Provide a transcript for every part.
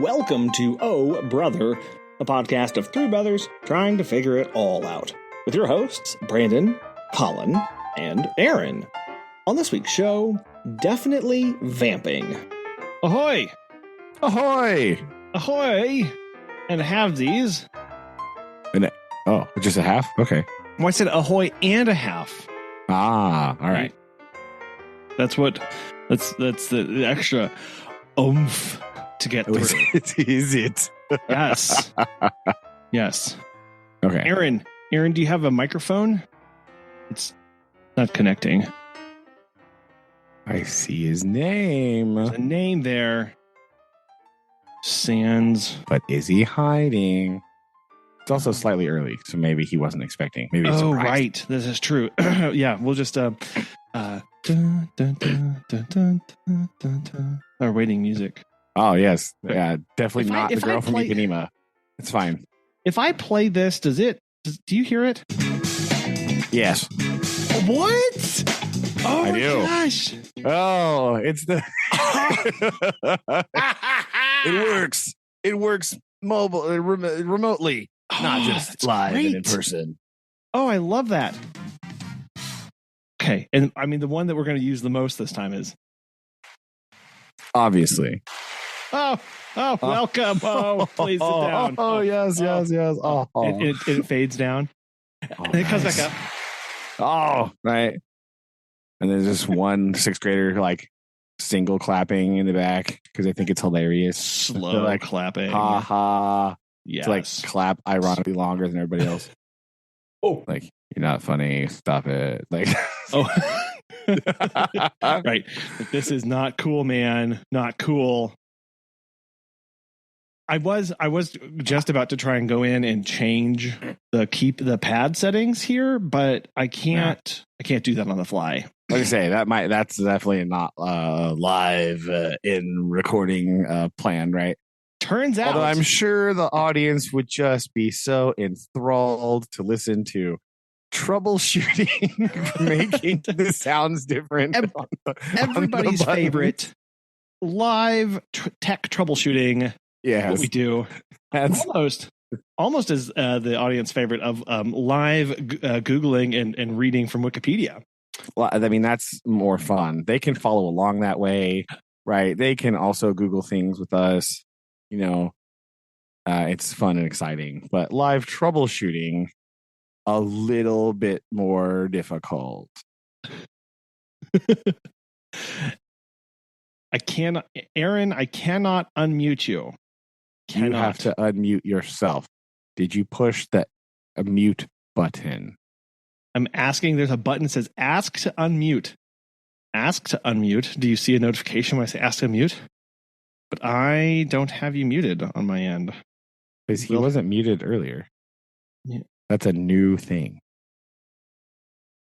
welcome to Oh Brother, a podcast of three brothers trying to figure it all out. With your hosts, Brandon, Colin, and Aaron. On this week's show, definitely vamping. Ahoy! Ahoy! Ahoy! And have these. Oh, just a half? Okay. Well, I said ahoy and a half. Ah, all right. That's the extra oomph to get through. Is it? Yes. Yes. Okay. Aaron, do you have a microphone? It's not connecting. I see his name. There's a name there. Sands. But is he hiding? It's also slightly early, so maybe he wasn't expecting. Maybe he's surprised. Right. This is true. Yeah, we'll just our waiting music. Oh, yes. Yeah, definitely If not the girl from Ipanema. It's fine. If I play this, do you hear it? Yes. What? Oh, I my do. gosh. Oh, it's the... It works. It works mobile, remotely. Not just live and in person. Oh, I love that. Okay. And I mean, the one that we're going to use the most this time is. Obviously. Oh, welcome. Oh, please sit down. Oh, yes. Oh. It fades down. And it comes back up. Oh, right. And there's just one sixth grader, like, single clapping in the back because they think it's hilarious. Slow like, clapping. Ha ha. Yes. To like clap ironically longer than everybody else. Oh. Like, you're not funny. Stop it. Like, oh. Right. This is not cool, man. Not cool. I was just about to try and go in and change the pad settings here, but I can't. I can't do that on the fly. Like I say, that's definitely not live in recording plan, right? Turns out, although I'm sure the audience would just be so enthralled to listen to troubleshooting, making the sounds different. Everybody's favorite live tech troubleshooting. Yeah, what we do. Almost as the audience favorite of live Googling and reading from Wikipedia. Well, I mean, that's more fun. They can follow along that way, right? They can also Google things with us. You know, it's fun and exciting. But live troubleshooting, a little bit more difficult. Aaron, I cannot unmute you. You have to unmute yourself. Did you push the mute button? I'm asking. There's a button that says ask to unmute. Ask to unmute. Do you see a notification when I say ask to unmute? But I don't have you muted on my end. Because he wasn't muted earlier. Yeah. That's a new thing.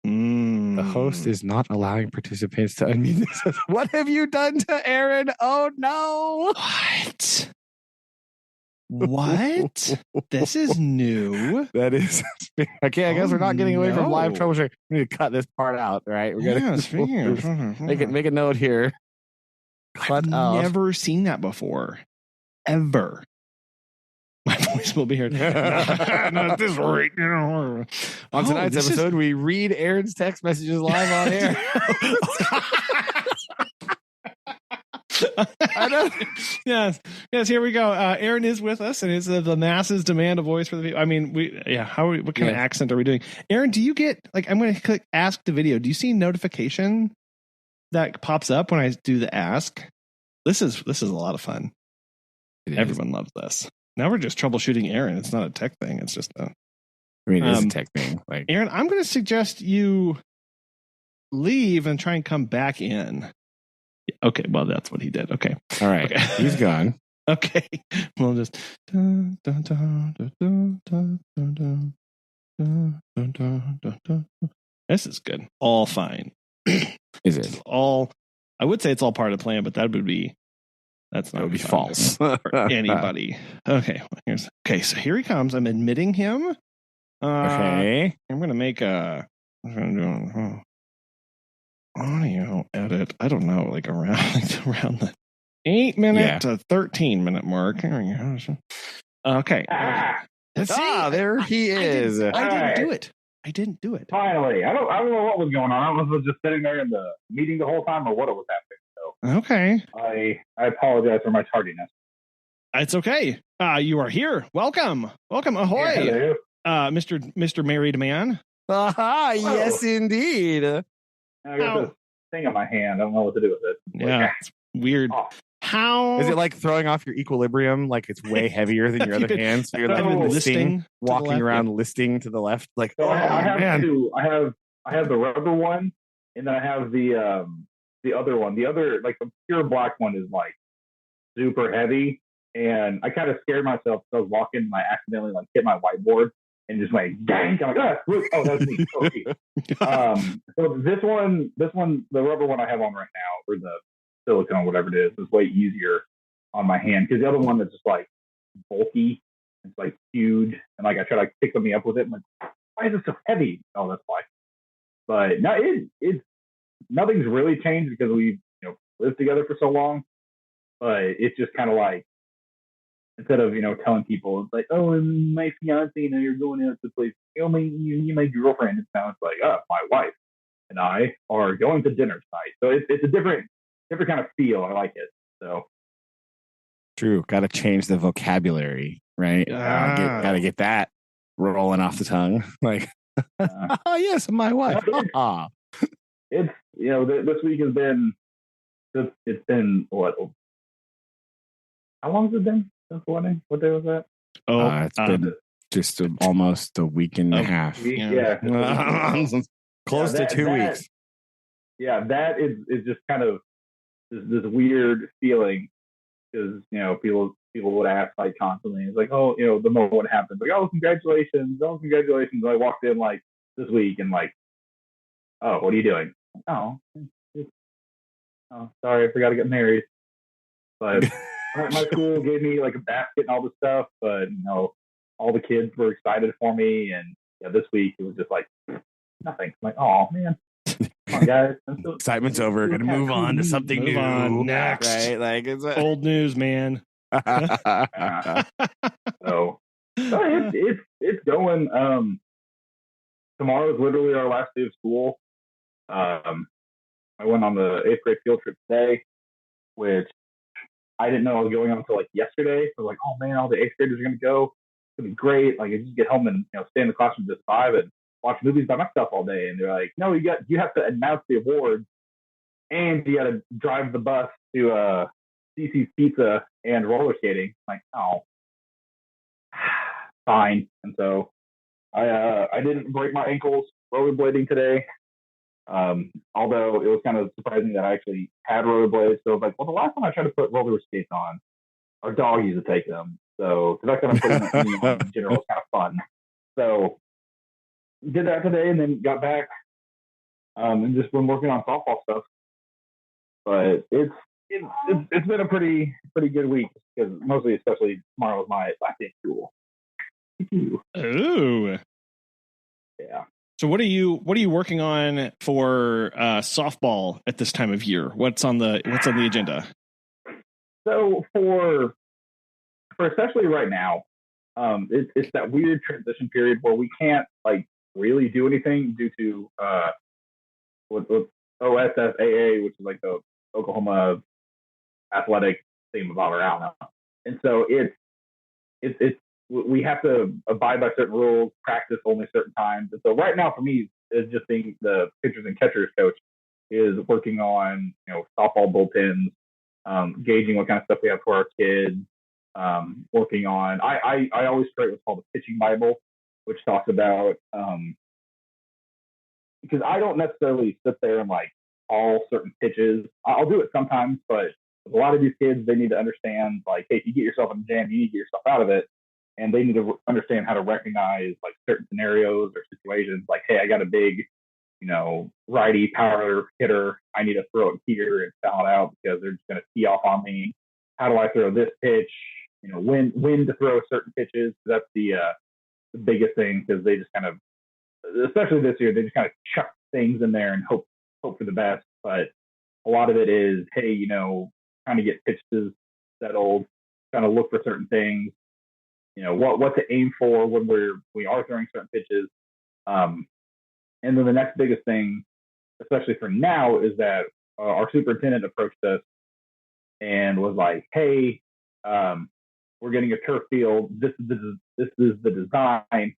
The host is not allowing participants to unmute themselves. What have you done to Aaron? Oh, no. What? This is new. That is. Okay, I guess we're not getting away from live troubleshooting. We need to cut this part out, right? We're gonna make a note here. I've never seen that before. Ever. My voice will be heard. Not this rate. On tonight's episode, we read Aaron's text messages live on air. I know. Yes. Here we go. Aaron is with us, and it's the masses demand a voice for the video. I mean, what kind of accent are we doing? Aaron, do you get I'm going to click ask the video? Do you see notification that pops up when I do the ask? This is a lot of fun. Everyone loves this. Now we're just troubleshooting Aaron. It's not a tech thing. It's just it is a tech thing. Like, Aaron, I'm going to suggest you leave and try and come back in. Okay, well, that's what he did. Okay. All right. Okay. He's gone. Okay. We'll just... This is good. All fine. Is it? I would say it's all part of the plan, but that would be false for anybody. Okay. So here he comes. I'm admitting him. Okay. I'm going to make a... audio edit. I don't know, like around the 8-minute to 13-minute mark. There we go. Okay. Let's see. There he is. I didn't do it. I didn't do it. Finally. I don't know what was going on. I don't know if I was just sitting there in the meeting the whole time or what it was happening. So okay. I apologize for my tardiness. It's okay. You are here. Welcome. Ahoy. Yeah, Mr. Married Man. Yes, indeed. I got this thing on my hand. I don't know what to do with it. It's weird. How is it like throwing off your equilibrium? Like it's way heavier than your other hand, so you're like listing, walking around, listing to the left. Like, so I have two. I have the rubber one, and then I have the other one. The other, like the pure black one, is like super heavy, and I kind of scared myself because I was walking and I accidentally like hit my whiteboard and just like dang. I'm like, oh, that's me. Okay. So this one, the rubber one I have on right now, or the silicone, whatever it is way easier on my hand, because the other one that's just like bulky, it's like huge, and like I try to like pick something up with it. I'm like, why is it so heavy? Oh, that's why. But no, it's nothing's really changed because we lived together for so long. But it's just kind of like, instead of telling people it's like, oh, and my fiance, you're going out to place, you my girlfriend. It's now it's like, oh, my wife and I are going to dinner tonight. So it's a different kind of feel. I like it. So true. Got to change the vocabulary, right? Got to get that rolling off the tongue. Like, oh yes, my wife. It's this week has been. It's been what? How long has it been since the wedding? What day was that? It's been just almost a week and a half. Yeah. Close to 2 weeks. Yeah, that is just kind of this weird feeling, because people would ask like constantly. It's like, oh, the moment what happens, like, oh, congratulations. I walked in like this week and like, oh, what are you doing? Oh, sorry, I forgot to get married. But my school gave me like a basket and all this stuff, but all the kids were excited for me, and this week it was just like nothing. I'm like, oh man. Come on, guys. Excitement's over. Gonna move on to something new. Next, right? Like it's old news, man. So it's going. Tomorrow is literally our last day of school. I went on the 8th grade field trip today, which I didn't know I was going on until like yesterday. So I was like, oh man, all the 8th graders are gonna go. It's gonna be great. Like I just get home and stay in the classroom just 5 and watch movies by myself all day. And they're like, no, you have to announce the awards, and you got to drive the bus to CC's Pizza and roller skating. I'm like, oh, fine. And so I didn't break my ankles rollerblading today. Although it was kind of surprising that I actually had rollerblades. So I was like, well, the last time I tried to put roller skates on, our dog used to take them. So because I kind of putting me on in general was kind of fun. So did that today, and then got back and just been working on softball stuff. But it's been a pretty good week, because especially tomorrow was my last day of school. Ooh. Yeah. So what are you working on for softball at this time of year? What's on the agenda? So for especially right now, it's that weird transition period where we can't like really do anything due to with OSFAA, which is like the Oklahoma athletic thing about our out now. And so it's we have to abide by certain rules, practice only certain times. And so right now for me is just being the pitchers and catchers coach, is working on softball bullpens, gauging what kind of stuff we have for our kids, working on I always create what's called a pitching Bible, which talks about because I don't necessarily sit there and like all certain pitches. I'll do it sometimes, but a lot of these kids, they need to understand like, hey, if you get yourself in a jam, you need to get yourself out of it. And they need to understand how to recognize like certain scenarios or situations. Like, hey, I got a big, righty power hitter. I need to throw it here and foul it out because they're just going to tee off on me. How do I throw this pitch? When to throw certain pitches. That's the biggest thing, because they just kind of, especially this year, they just kind of chuck things in there and hope for the best. But a lot of it is, hey, kind of get pitches settled, kind of look for certain things, what to aim for when we are throwing certain pitches. And then the next biggest thing, especially for now, is that our superintendent approached us and was like, "Hey, we're getting a turf field. This is the design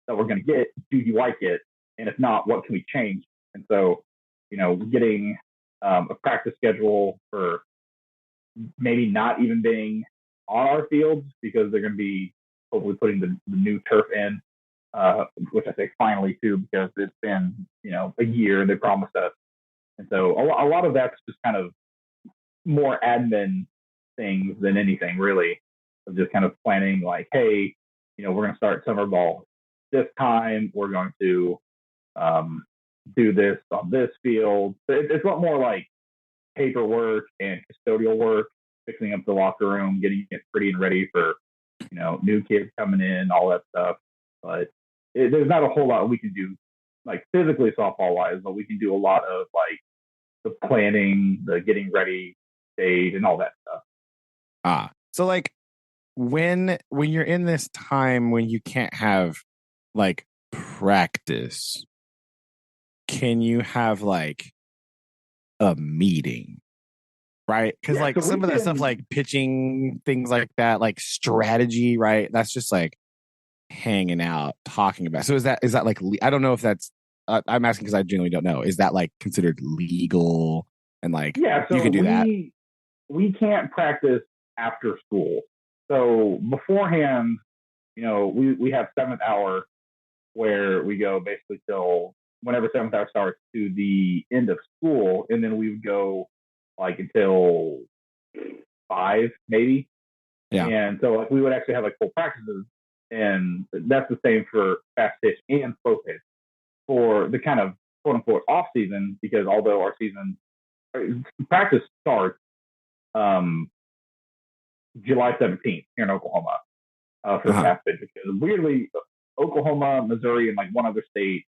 that we're going to get. Do you like it? And if not, what can we change?" And so, getting a practice schedule for maybe not even being on our fields because they're going to be hopefully putting the new turf in, which I say finally too, because it's been, a year and they promised us. And so a lot of that's just kind of more admin things than anything really, of just kind of planning like, hey, we're going to start summer ball this time. We're going to do this on this field. It's a lot more like paperwork and custodial work, fixing up the locker room, getting it pretty and ready for, new kids coming in, all that stuff. But there's not a whole lot we can do, like physically softball wise, but we can do a lot of like the planning, the getting ready stage, and all that stuff. So like when you're in this time when you can't have like practice, can you have like a meeting? Right? Because like some of that stuff, like pitching, things like that, like strategy, right? That's just like hanging out, talking about. So is that like, I don't know if that's, I'm asking because I genuinely don't know. Is that like considered legal and like, yeah, so you can do that? We can't practice after school. So beforehand, we have 7th hour where we go basically till whenever 7th hour starts to the end of school. And then we would go like until 5 maybe. Yeah. And so like we would actually have like full practices, and that's the same for fast pitch and slow pitch for the kind of quote unquote off season, because although our season practice starts July 17th here in Oklahoma for fast pitch, because weirdly Oklahoma, Missouri, and like one other state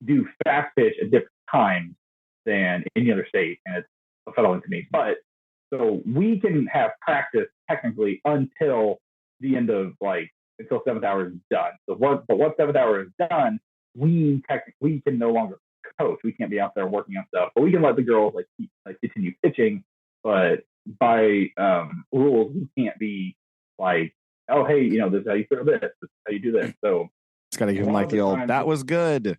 do fast pitch at different times than any other state, and it's befuddling to me. But so we can have practice technically until the end of until 7th hour is done. So once 7th hour is done, we can no longer coach. We can't be out there working on stuff, but we can let the girls continue pitching. But by rules, we can't be like, oh hey, this is how you throw this. This is how you do this. So it's got to give them like the old that was good.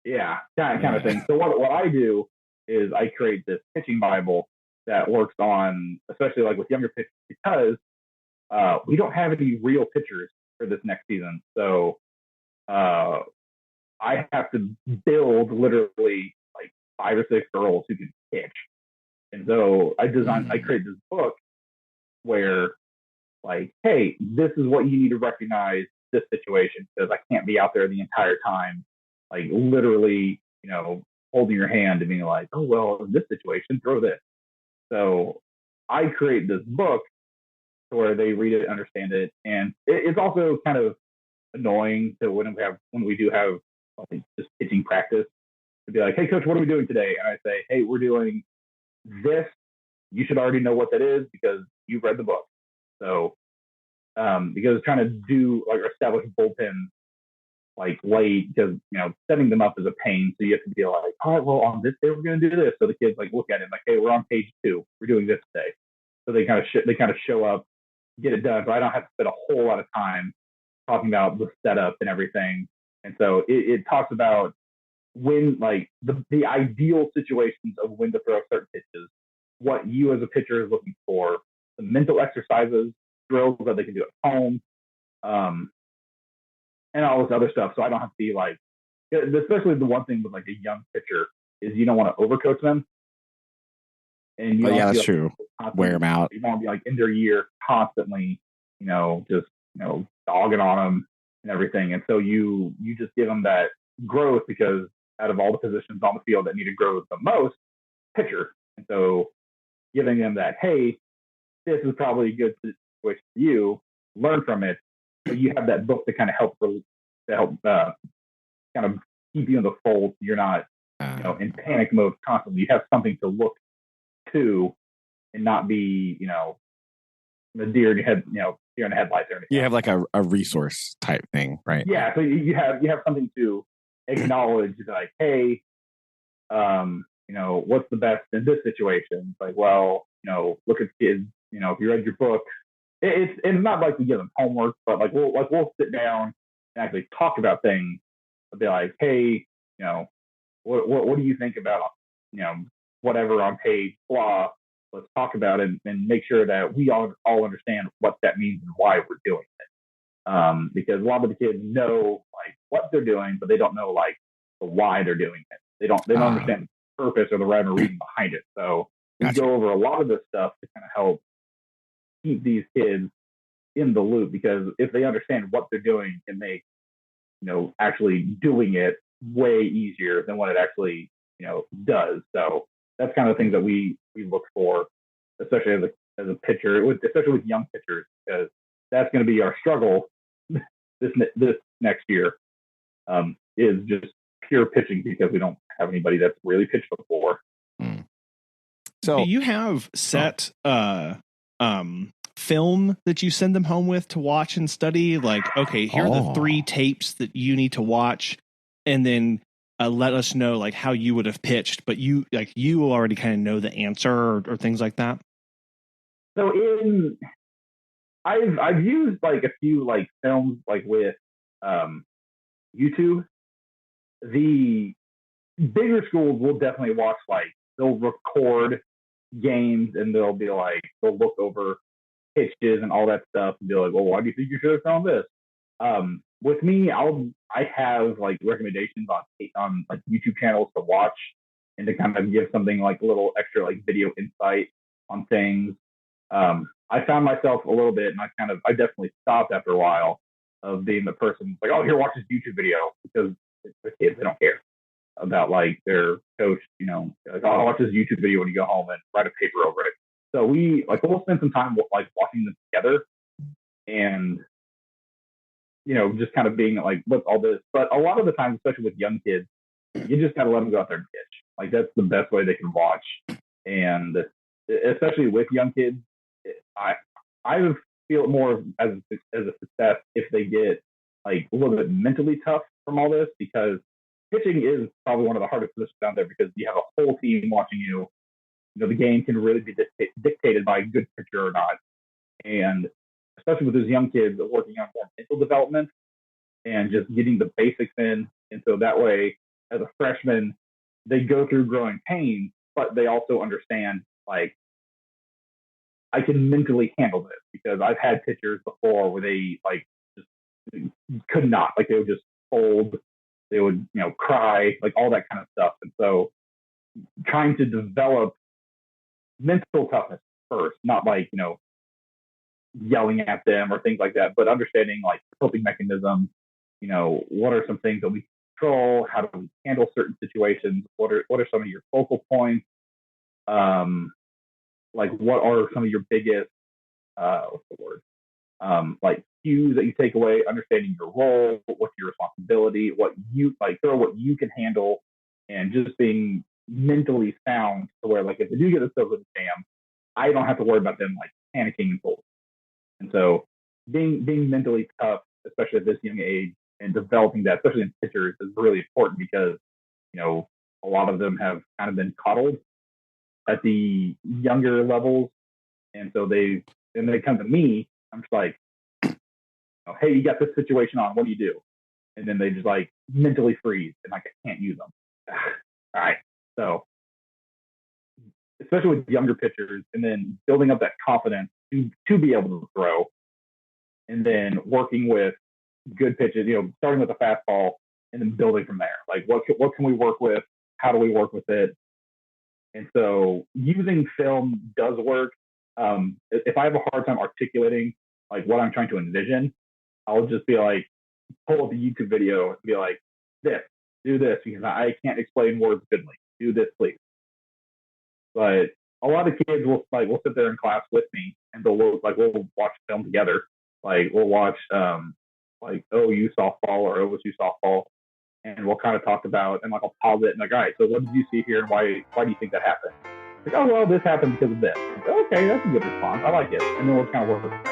Yeah, kind of thing. So what I do is I create this pitching Bible that works on, especially like with younger pitchers, because we don't have any real pitchers for this next season. So I have to build literally like 5 or 6 girls who can pitch. And so I create this book where like, hey, this is what you need to recognize this situation, because I can't be out there the entire time, like literally, holding your hand and being like, oh, well, in this situation, throw this. So I create this book to where they read it, understand it. And it's also kind of annoying to when we do have like just pitching practice to be like, hey coach, what are we doing today? And I say, hey, we're doing this. You should already know what that is because you've read the book. So because trying to do like establish bullpen like late, because setting them up is a pain. So you have to be like, all right, well on this day we're going to do this. So the kids like look at it like, hey, we're on page 2. We're doing this today. So they kind of show up, get it done. So I don't have to spend a whole lot of time talking about the setup and everything. And so it talks about when like the ideal situations of when to throw certain pitches, what you as a pitcher is looking for, the mental exercises, drills that they can do at home, and all this other stuff. So I don't have to be like, especially the one thing with like a young pitcher is you don't want to overcoach them. And you that's true. Wear them out. You want to be like in their ear constantly, just dogging on them and everything. And so you just give them that growth, because out of all the positions on the field that need to grow the most, pitcher. And so giving them that, hey, this is probably a good situation for you. Learn from it. But you have that book to kind of help kind of keep you in the fold. You're not in panic mode constantly. You have something to look to and not be, the deer in your head, deer in the headlights or anything. You have like a resource type thing, right? Yeah. So you have something to acknowledge, like, hey, what's the best in this situation? It's like, well, look at kids, if you read your book, it's not like we give them homework, but like we'll sit down and actually talk about things. I'll be like, hey, what do you think about, whatever on page blah? Let's talk about it and make sure that we all understand what that means and why we're doing it. Because a lot of the kids know like what they're doing, but they don't know like the why they're doing it. They don't understand the purpose or the rhyme or reason behind it. So we go over a lot of this stuff to kind of help keep these kids in the loop, because if they understand what they're doing, it makes actually doing it way easier than what it actually does. So that's kind of the things that we look for, especially as a pitcher, especially with young pitchers, because that's going to be our struggle this next year, is just pure pitching, because we don't have anybody that's really pitched before. So do you have set film that you send them home with to watch and study? Like, okay, here are the 3 tapes that you need to watch, and then let us know like how you would have pitched, but you already kind of know the answer or things like that. So I've used like a few like films like with YouTube. The bigger schools will definitely watch, like they'll record games and they'll look over pitches and all that stuff and be like, well, why do you think you should have thrown this? With me, I have like recommendations on like YouTube channels to watch and to kind of give something like a little extra like video insight on things. I found myself a little bit, and I definitely stopped after a while of being the person like, oh, here, watch this YouTube video, because the kids, they don't care about like their coach, like, oh, watch this YouTube video when you go home and write a paper over it. So we'll spend some time like watching them together and, just kind of being like, what's all this? But a lot of the time, especially with young kids, you just got to let them go out there and pitch. Like that's the best way they can watch. And especially with young kids, I feel it more as a success if they get like a little bit mentally tough from all this, because pitching is probably one of the hardest positions out there, because you have a whole team watching you. The game can really be dictated by a good pitcher or not. And especially with those young kids working on more mental development and just getting the basics in. And so that way, as a freshman, they go through growing pains, but they also understand, like, I can mentally handle this, because I've had pitchers before where they like just could not, like they would just fold, they would, cry, like all that kind of stuff. And so trying to develop mental toughness first, not like, yelling at them or things like that, but understanding like coping mechanisms, what are some things that we control, how do we handle certain situations, what are some of your focal points, like what are some of your biggest what's the word, like cues that you take away, understanding your role, what's your responsibility, what you can handle, and just being mentally sound to where, like, if they do get themselves in a jam, I don't have to worry about them like panicking and folding. And so being mentally tough, especially at this young age, and developing that, especially in pitchers, is really important, because a lot of them have kind of been coddled at the younger levels, and so they come to me. I'm just like, hey, you got this situation on, what do you do? And then they just like mentally freeze, and like I can't use them. All right, so especially with younger pitchers, and then building up that confidence to be able to throw, and then working with good pitches, starting with a fastball and then building from there. Like what can we work with? How do we work with it? And so using film does work. If I have a hard time articulating like what I'm trying to envision, I'll just be like, pull up a YouTube video and be like, do this, because I can't explain words goodly. Do this, please. But a lot of kids will sit there in class with me, and we'll watch film together. Like we'll watch like OU softball or OSU softball, and we'll kind of talk about, and like I'll pause it and like, all right, so what did you see here, and why do you think that happened? Like, oh well, this happened because of this. Like, okay, that's a good response. I like it, and then we'll kind of work from there.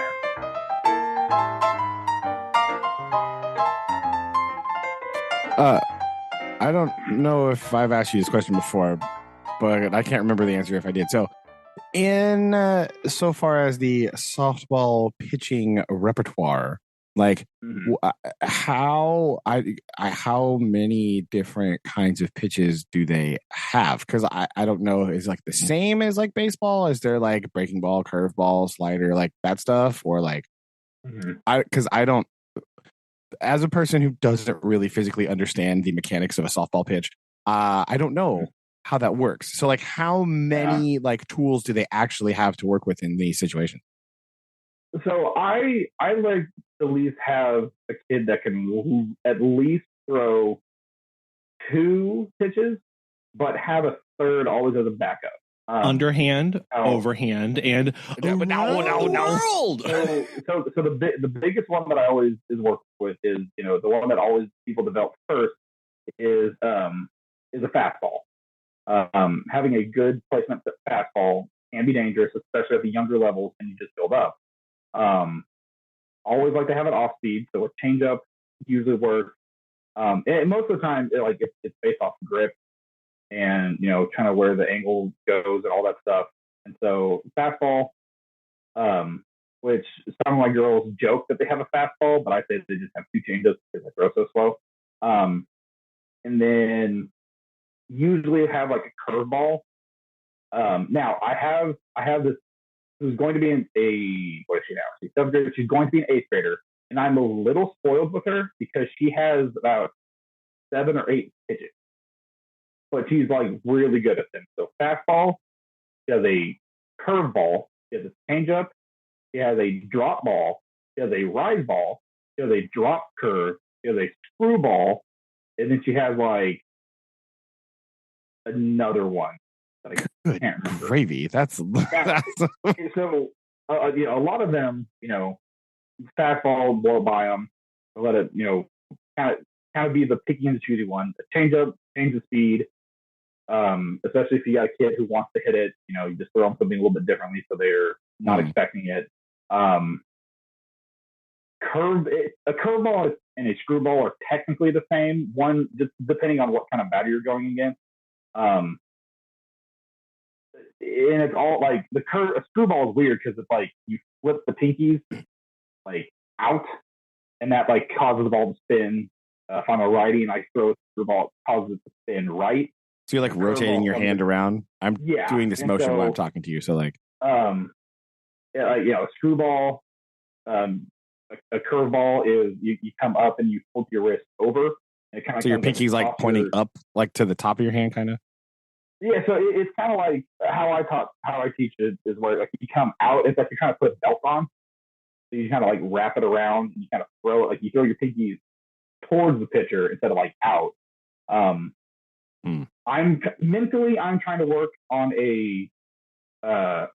I don't know if I've asked you this question before, but I can't remember the answer if I did. So, in so far as the softball pitching repertoire, like how many different kinds of pitches do they have? Because I don't know, is like the same as like baseball? Is there like breaking ball, curveball, slider, like that stuff, or like I don't, as a person who doesn't really physically understand the mechanics of a softball pitch, I don't know how that works. So, like, how many like tools do they actually have to work with in these situations? So I like to at least have a kid that can at least throw 2 pitches, but have a third always as a backup. Underhand, overhand, and world. So the biggest one that I always is work with is, the one that always people develop first is a fastball. Having a good placement fastball can be dangerous, especially at the younger levels, and you just build up. Always like to have it off speed, so a changeup usually works. And most of the time, it's based off grip and kind of where the angle goes and all that stuff. And so fastball, which some of my girls joke that they have a fastball, but I say they just have 2 changeups because they throw so slow. And then usually have like a curveball. Now I have this who's going to be what is she now? She's 7th grader. She's going to be an 8th grader, and I'm a little spoiled with her because she has about 7 or 8 pitches, but she's like really good at them. So fastball, she has a curveball, she has a changeup, she has a drop ball, she has a rise ball, she has a drop curve, she has a screwball, and then she has like another one that I can't remember. Gravy. That's so a lot of them, fastball, blow by them, let it, kind of be the picky and the choosy one. The changeup, change the speed. Especially if you got a kid who wants to hit it, you just throw them something a little bit differently so they're not expecting it. A curveball and a screwball are technically the same. One, just depending on what kind of batter you're going against. And it's all like a screwball is weird because it's like you flip the pinkies like out, and that like causes the ball to spin. If I'm a righty and I throw a screwball, it causes it to spin right. So you're like rotating your hand around. I'm doing this motion while I'm talking to you. So like, a screwball, a curveball is you come up and you flip your wrist over. And it kind of so your pinky's like pointing up, like to the top of your hand, kind of. Yeah, so it's kind of like how I teach it is where like you come out, it's like you're trying to put a belt on. So you kind of like wrap it around and you kind of throw it, like you throw your pinkies towards the pitcher instead of like out. I'm trying to work on a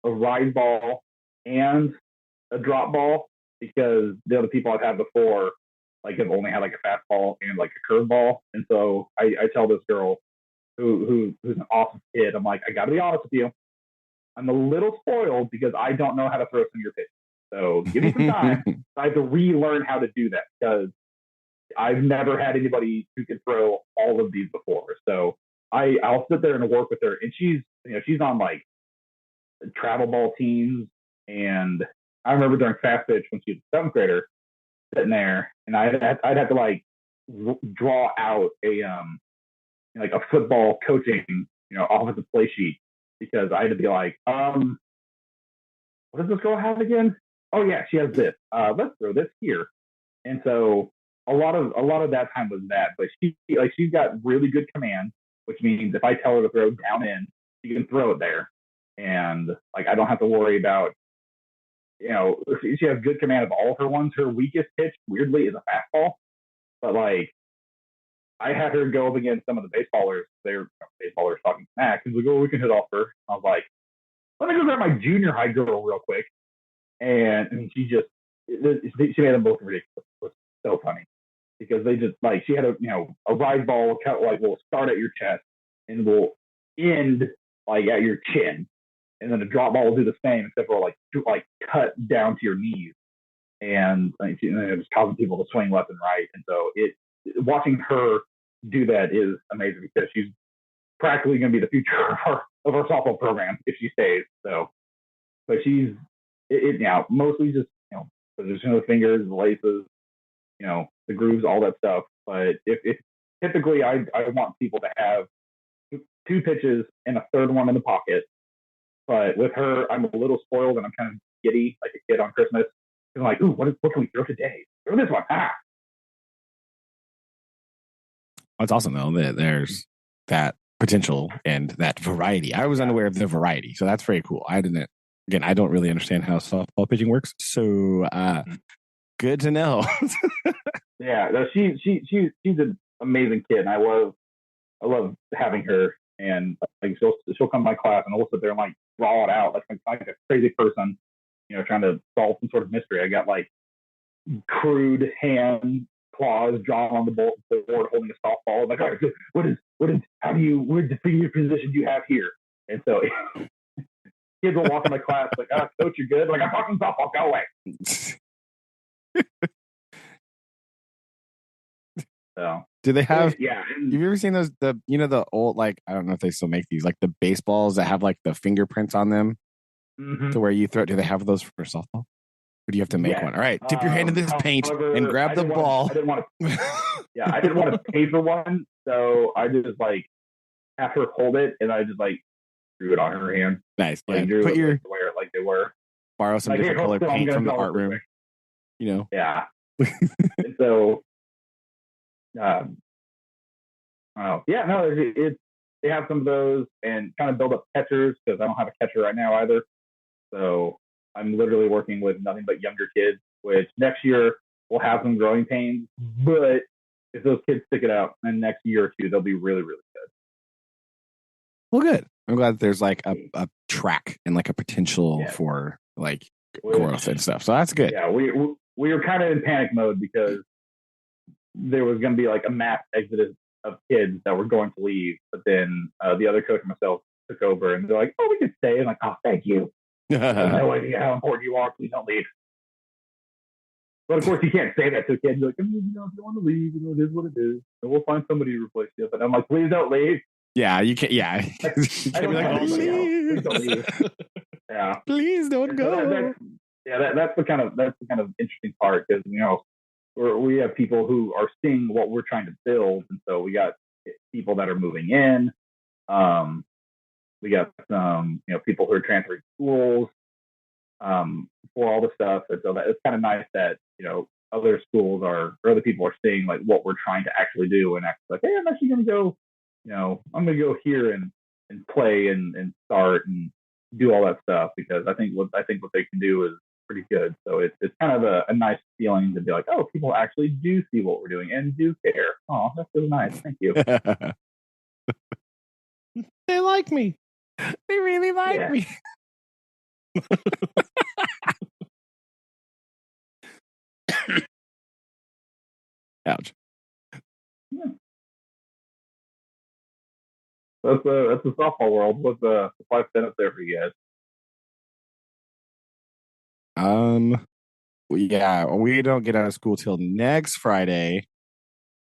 rise ball and a drop ball because the other people I've had before like have only had like a fastball and like a curveball. And so I tell this girl who's an awesome kid, I'm like, I got to be honest with you. I'm a little spoiled because I don't know how to throw some of your pitches. So give me some time. I have to relearn how to do that because I've never had anybody who could throw all of these before. So I'll sit there and work with her, and she's on like travel ball teams. And I remember during fast pitch when she was a 7th grader sitting there, and I'd have to like draw out a football coaching, offensive play sheet because I had to be like, what does this girl have again? Oh yeah, she has this. Let's throw this here. And so a lot of that time was that, but she's got really good command, which means if I tell her to throw down in, she can throw it there. And like I don't have to worry about, she has good command of all her ones. Her weakest pitch, weirdly, is a fastball. But like I had her go up against some of the baseballers. They're baseballers talking smack. He's like, oh, we can hit off her. I was like, let me go grab my junior high girl real quick. And she made them both ridiculous. It was so funny because they just like, she had a rise ball will start at your chest and will end like at your chin, and then a drop ball will do the same, except for like cut down to your knees, and like, just causing people to swing left and right. And so watching her do that is amazing because she's practically going to be the future of our softball program if she stays. So, but she's now mostly just position of the fingers, the laces, the grooves, all that stuff. But if typically I want people to have 2 pitches and a third one in the pocket. But with her, I'm a little spoiled and I'm kind of giddy like a kid on Christmas. I'm like, ooh, what can we throw today? Throw this one. That's awesome though that there's that potential and that variety. I was unaware of the variety, so that's very cool. I don't really understand how softball pitching works, so good to know. Yeah, no, she's an amazing kid, and I love having her. And like she'll come to my class, and we'll sit there and like draw it out like a crazy person, trying to solve some sort of mystery. I got like crude hand claws drawn on the board holding a softball. I'm like, all right, what is where's the figure position you have here? And so kids will walk in my class like, coach, you're good. Like, I'm talking softball, go away. So do they have? Yeah. Have you ever seen those? The old, like, I don't know if they still make these, like the baseballs that have like the fingerprints on them, to where you throw. Do they have those for softball? Or do you have to make one? All right, dip your hand in this paint and grab the ball. I didn't want to pay for one, so I just like have her hold it, and I just like drew it on her hand. Nice. Like, yeah. put your wear it like they were. Borrow some different color paint from the art room. Yeah. And so, they have some of those and kind of build up catchers because I don't have a catcher right now either. So I'm literally working with nothing but younger kids, which next year will have some growing pains. But if those kids stick it out, then next year or two, they'll be really, really good. Well, good. I'm glad that there's like a track and like a potential for like growth and stuff. So that's good. Yeah, we were kind of in panic mode because there was going to be like a mass exodus of kids that were going to leave. But then the other coach and myself took over and they're like, oh, we can stay. I'm like, oh, thank you. I have no idea how important you are. Please don't leave. But of course, you can't say that to a kid. You're like, if you want to leave, it is what it is. And we'll find somebody to replace you. But I'm like, please don't leave. Yeah, you can't. Yeah, I don't be like, please don't leave. Yeah, please don't go. That's the kind of interesting part because we have people who are seeing what we're trying to build, and so we got people that are moving in. We got some people who are transferring schools for all the stuff, and so it's kind of nice that other schools or other people are seeing like what we're trying to actually do, and actually like, hey, I'm actually going to go. I'm going to go here and play and start and do all that stuff because I think what they can do is pretty good. So it's kind of a nice feeling to be like, oh, people actually do see what we're doing and do care. Oh, that's really nice. Thank you. They like me. They really like me. Ouch. Yeah. That's the softball world. What's the 5 minutes there for you guys? Yeah, we don't get out of school till next Friday.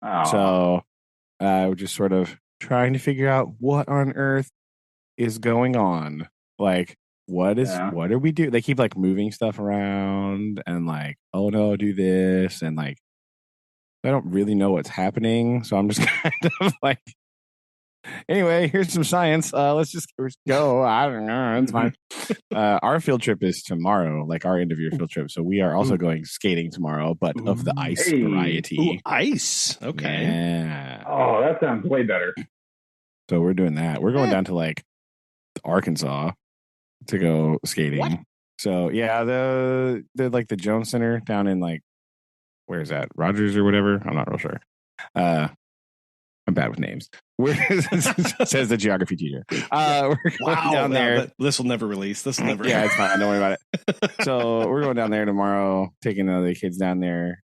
So we're just sort of trying to figure out what on earth is going on. Like, what are we doing? They keep like moving stuff around and like, oh no, do this. And like, I don't really know what's happening. So I'm just kind of like, anyway, here's some science. Let's just go. I don't know. It's fine. Our field trip is tomorrow, like our end of year field trip. So we are also going skating tomorrow, but of the ice variety. Ooh, ice. Okay. Yeah. Oh, that sounds way better. So we're doing that. We're going down to like Arkansas to go skating. What? So yeah, the like the Jones Center down in like, where is that? Rogers or whatever? I'm not real sure. I'm bad with names. Says the geography teacher. We're going down there. This will never release. This will never. Yeah, it's fine. Don't worry about it. So we're going down there tomorrow, taking the other kids down there.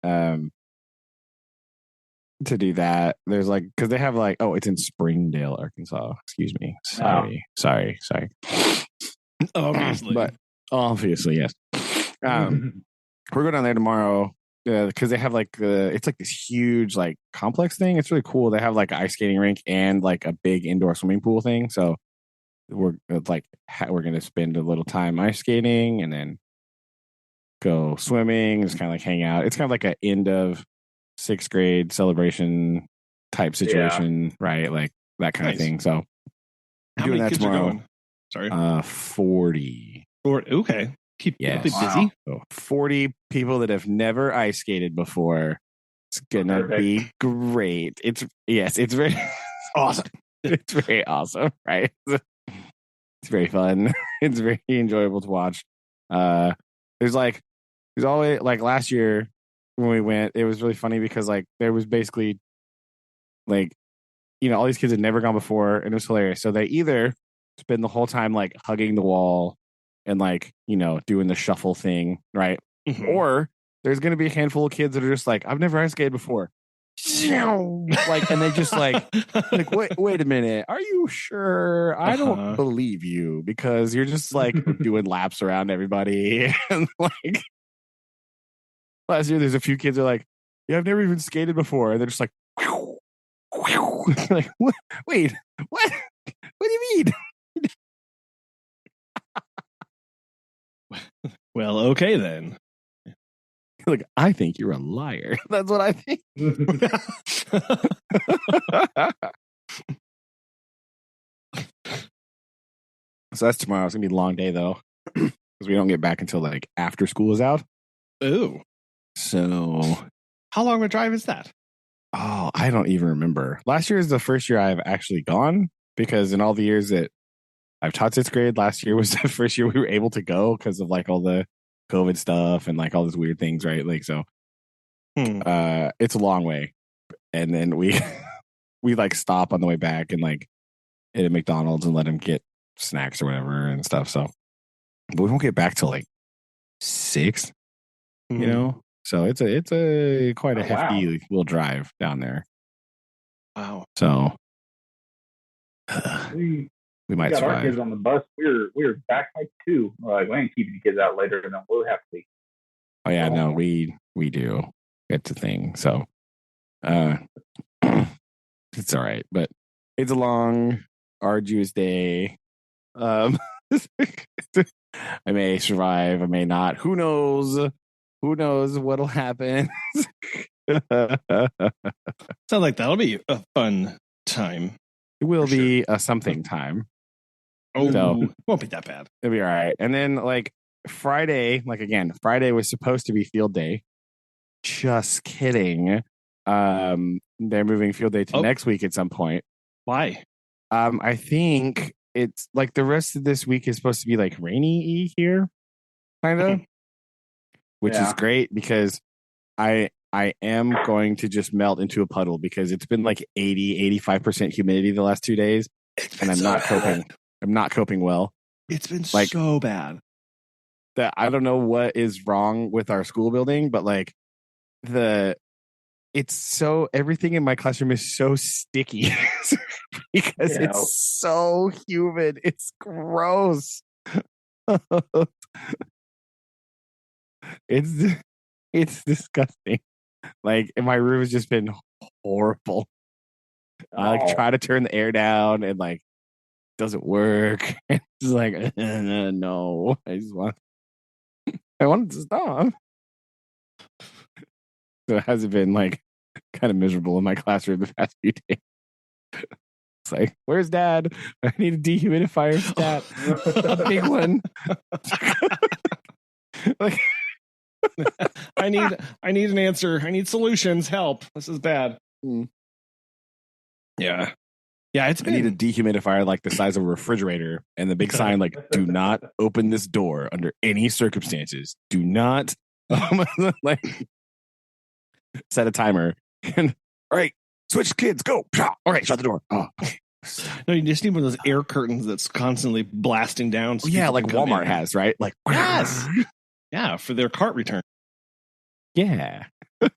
to do that. There's like, because they have like, oh, it's in Springdale, Arkansas. Excuse me. Sorry. Obviously. But obviously, yes. We're going down there tomorrow because they have like it's like this huge like complex thing. It's really cool. They have like an ice skating rink and like a big indoor swimming pool thing. So we're going to spend a little time ice skating and then go swimming. Just kind of like hang out. It's kind of like an end of 6th grade celebration type situation, right? Like that kind of thing. So how doing many that kids tomorrow. are going? Sorry, 40. Okay, keep busy. So 40 people that have never ice skated before. It's gonna be great. It's very awesome. It's very awesome, right? It's very fun. It's very enjoyable to watch. There's always like last year when we went, it was really funny because like there was basically like, you know, all these kids had never gone before and it was hilarious. So they either spend the whole time like hugging the wall and like, you know, doing the shuffle thing, right? Mm-hmm. Or there's going to be a handful of kids that are just like, I've never ice skated before. Like, and they just like wait a minute, are you sure? I don't believe you because you're just like doing laps around everybody. And like last year there's a few kids that are like, yeah, I've never even skated before, and they're just like like wait, what do you mean? Well, okay then. Like, I think you're a liar. That's what I think. So that's tomorrow. It's gonna be a long day though, because we don't get back until like after school is out. Ooh. So how long of a drive is that? Oh, I don't even remember. Last year is the first year I've actually gone, because in all the years that I've taught 6th grade, last year was the first year we were able to go because of like all the COVID stuff and like all these weird things, right? Like, so it's a long way. And then we like stop on the way back and like hit a McDonald's and let him get snacks or whatever and stuff. So, but we won't get back till like 6, you know? So it's a quite a hefty little drive down there. Wow. So we might got survive. Our kids on the bus. We were back like 2. We're like, we ain't keeping the kids out later than we'll have to be. Oh yeah, no, we do. It's a thing. So it's all right, but it's a long, arduous day. I may survive, I may not. Who knows? Who knows what'll happen? Sounds like that'll be a fun time. It will be a something time. Oh, so, won't be that bad. It'll be all right. And then like Friday, like again, Friday was supposed to be field day. Just kidding. They're moving field day to next week at some point. Why? I think it's like the rest of this week is supposed to be like rainy here, kind of, which is great because I am going to just melt into a puddle because it's been like 85% humidity the last 2 days, and I'm not coping. I'm not coping well. It's been like, so bad that I don't know what is wrong with our school building, but like it's so, everything in my classroom is so sticky because it's so humid. It's gross. It's disgusting. Like, my room has just been horrible. I like try to turn the air down and like doesn't work. It's like no, I want it to stop. So it hasn't been like kind of miserable in my classroom the past few days. It's like, where's Dad? I need a dehumidifier stat, a big one. Like, I need an answer. I need solutions. Help! This is bad. Yeah. I need a dehumidifier like the size of a refrigerator, and the big sign like, "Do not open this door under any circumstances. Do not." Like, set a timer and all right, switch kids, go. All right, shut the door. Oh. No, you just need one of those air curtains that's constantly blasting down. So like Walmart has, right? Like, yes. Yeah, for their cart return. Yeah. There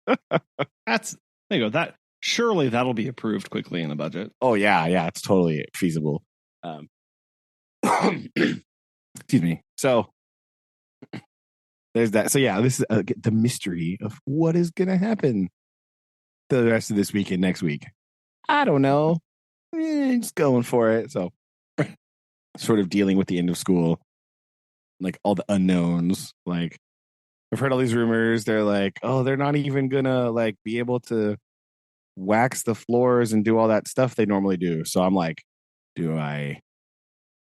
you go. Surely that'll be approved quickly in the budget. Oh yeah, it's totally feasible. Excuse me. So there's that. So yeah, this is the mystery of what is going to happen the rest of this week and next week. I don't know. Just going for it. So sort of dealing with the end of school, like all the unknowns. Like I've heard all these rumors. They're like, oh, they're not even gonna like be able to wax the floors and do all that stuff they normally do. So I'm like, do I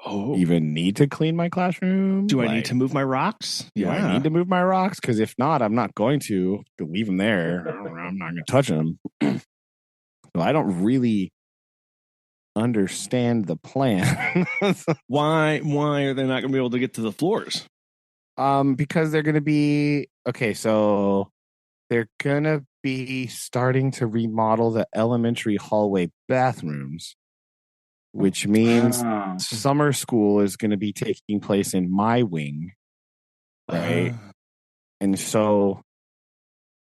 even need to clean my classroom? Do I need to move my rocks? Do I need to move my rocks? Because if not, I'm not going to leave them there. I'm not going to touch them. So I don't really understand the plan. Why are they not going to be able to get to the floors? Because they're going to be okay. So they're going to be starting to remodel the elementary hallway bathrooms, which means summer school is going to be taking place in my wing, right? And so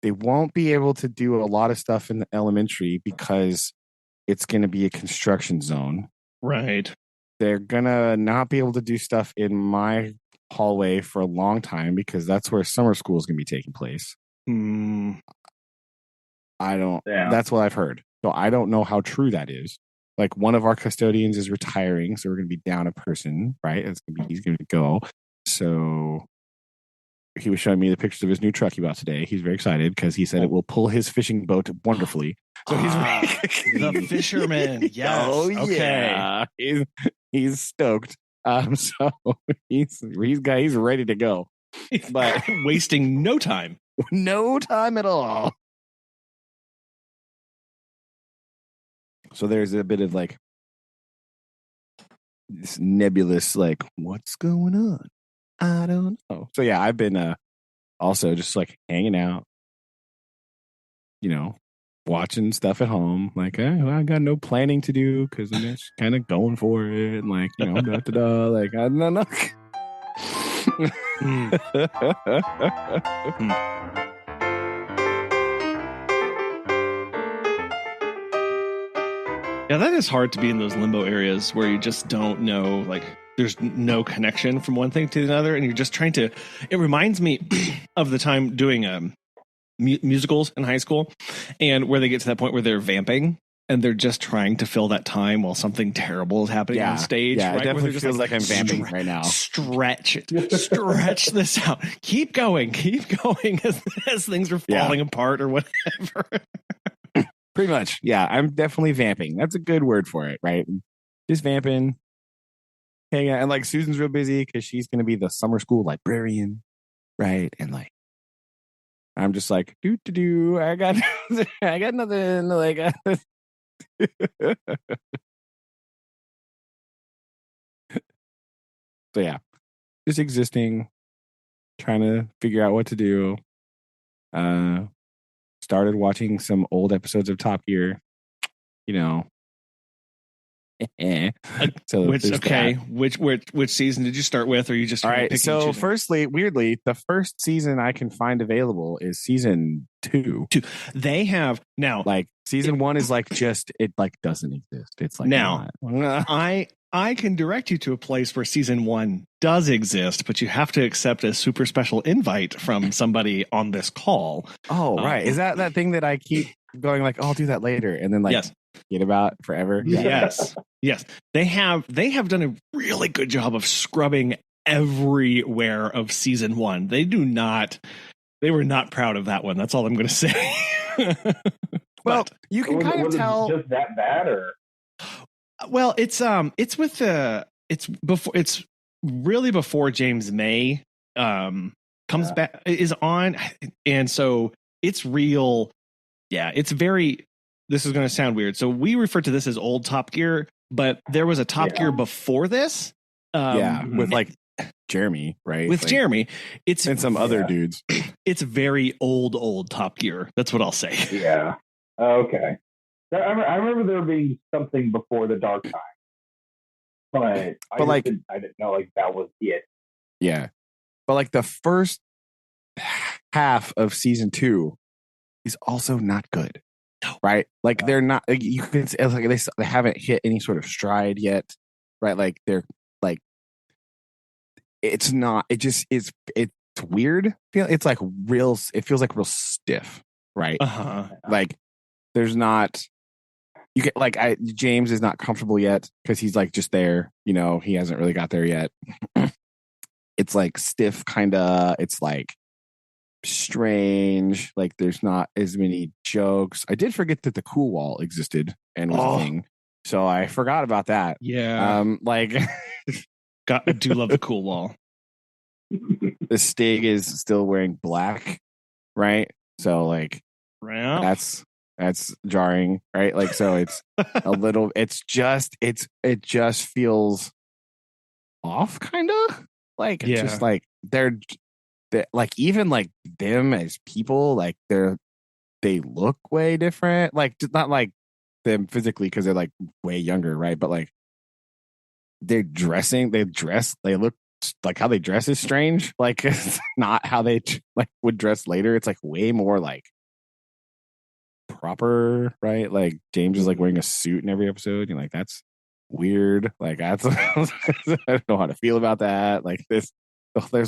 they won't be able to do a lot of stuff in the elementary because it's going to be a construction zone. Right. They're going to not be able to do stuff in my hallway for a long time because that's where summer school is going to be taking place. That's what I've heard. So I don't know how true that is. Like one of our custodians is retiring, so we're going to be down a person, right? He's going to go. So he was showing me the pictures of his new truck he bought today. He's very excited because he said it will pull his fishing boat wonderfully. So he's the fisherman. Yes. Oh yeah. Okay. He's stoked. So he's ready to go. But wasting no time. No time at all. So there's a bit of like this nebulous, like, what's going on? I don't know. So yeah, I've been also just like hanging out, watching stuff at home. Like, I got no planning to do because I'm just kind of going for it. And like, like, I don't know. Yeah, that is hard to be in those limbo areas where you just don't know, like, there's no connection from one thing to another, and you're just trying to. It reminds me of the time doing musicals in high school, and where they get to that point where they're vamping, and they're just trying to fill that time while something terrible is happening on stage. Yeah, right? it definitely feels like I'm vamping right now. Stretch this out. Keep going as things are falling apart or whatever. Pretty much. Yeah, I'm definitely vamping. That's a good word for it, right? Just vamping. Hang out. And like Susan's real busy because she's going to be the summer school librarian, right? And like, I'm just like, do. I got nothing. Like, so yeah, just existing, trying to figure out what to do. Started watching some old episodes of Top Gear, So which season did you start with, or you just all right? So firstly, weirdly, the first season I can find available is season 2. They have now, like season 1 is like just it like doesn't exist. It's like now I can direct you to a place where season 1 does exist, but you have to accept a super special invite from somebody on this call. Oh, right. Is that thing that I keep going like, oh, I'll do that later, and then like forget about forever? Yes. They have done a really good job of scrubbing everywhere of season 1. They were not proud of that one. That's all I'm going to say. Well, you can kind of tell. Just that bad, or well, it's really before James May comes back is on, and so it's real. Yeah, it's very. This is going to sound weird. So we refer to this as old Top Gear, but there was a Top Gear before this. With like Jeremy, right? With like, Jeremy, it's and some other dudes. It's very old Top Gear. That's what I'll say. Yeah. Okay. I remember there being something before the dark time, but I didn't know like that was it. Yeah, but like the first half of season 2 is also not good. right? Like they're not. Like, you can say, like they haven't hit any sort of stride yet, right? Like they're like it's not. It just is. It's weird. It's like real. It feels like real stiff, right? Like there's not. You get like James is not comfortable yet because he's like just there. You know, he hasn't really got there yet. It's like stiff, kind of. It's like strange. Like there's not as many jokes. I did forget that the cool wall existed and was a thing, so I forgot about that. Yeah. Like I do love the cool wall. The Stig is still wearing black, right? So like that's jarring, right? Like so it's a little. It just feels off, kind of like just like they're like even like them as people, like they look way different. Like not like them physically because they're like way younger, right? But like they look like how they dress is strange. Like it's not how they like would dress later. It's like way more like proper, right? Like James is like wearing a suit in every episode. You're like, that's weird. Like that's I don't know how to feel about that. Like there's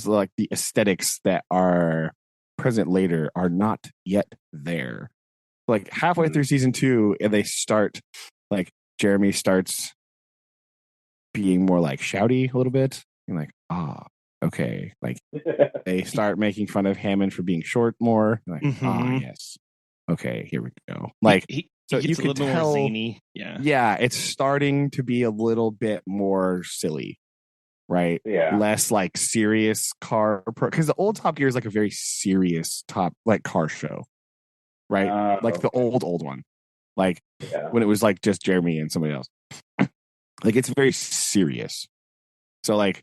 like the aesthetics that are present later are not yet there. Like halfway through season 2, and they start like Jeremy starts being more like shouty a little bit. You're like, okay. Like they start making fun of Hammond for being short more. Like, yes. Okay, here we go. Like so you can tell more zany. Yeah, it's starting to be a little bit more silly, right? Yeah, less like serious car because the old Top Gear is like a very serious car show, right? Like the old one, like when it was like just Jeremy and somebody else. Like it's very serious. So like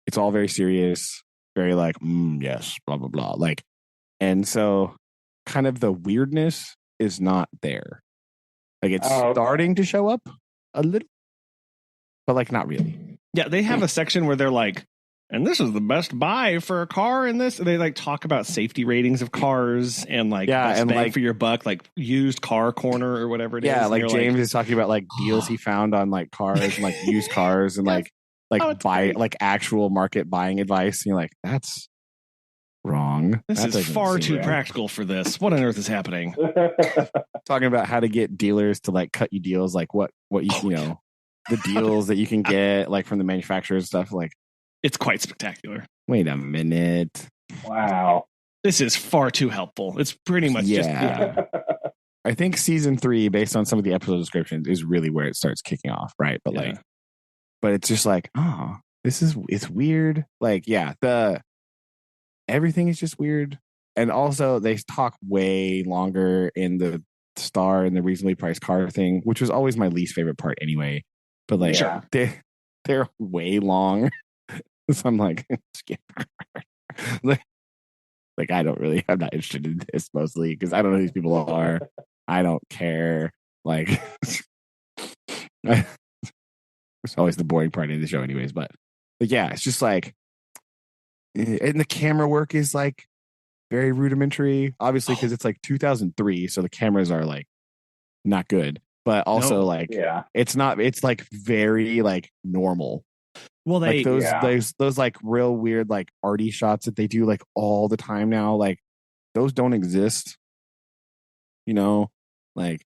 it's all very serious, very like yes, blah blah blah. Like, and so kind of the weirdness is not there. Like it's starting to show up a little, but like not really. Yeah, they have a section where they're like, and this is the best buy for a car in this. They like talk about safety ratings of cars and like best bang for your buck, like used car corner or whatever it is. Yeah, like James is talking about like deals he found on like cars and like used cars and like buy like actual market buying advice. And you're like, that's wrong. This is far too practical for this. What on earth is happening? Talking about how to get dealers to like cut you deals, like what you know, the deals that you can get like from the manufacturers and stuff. Like it's quite spectacular. Wait a minute. Wow. This is far too helpful. It's pretty much just I think season 3, based on some of the episode descriptions, is really where it starts kicking off, right? But but it's just like, it's weird. Like, everything is just weird. And also they talk way longer in the Star and the reasonably priced car thing, which was always my least favorite part anyway. But like they're way long. So I'm like, skip. like I'm not interested in this mostly because I don't know who these people are. I don't care. Like it's always the boring part of the show anyways. But yeah, it's just like, and the camera work is like very rudimentary, obviously, because it's like 2003, so the cameras are like not good, but also it's not. It's like very like normal. Well, like those like real weird like arty shots that they do like all the time now, like those don't exist. You know, like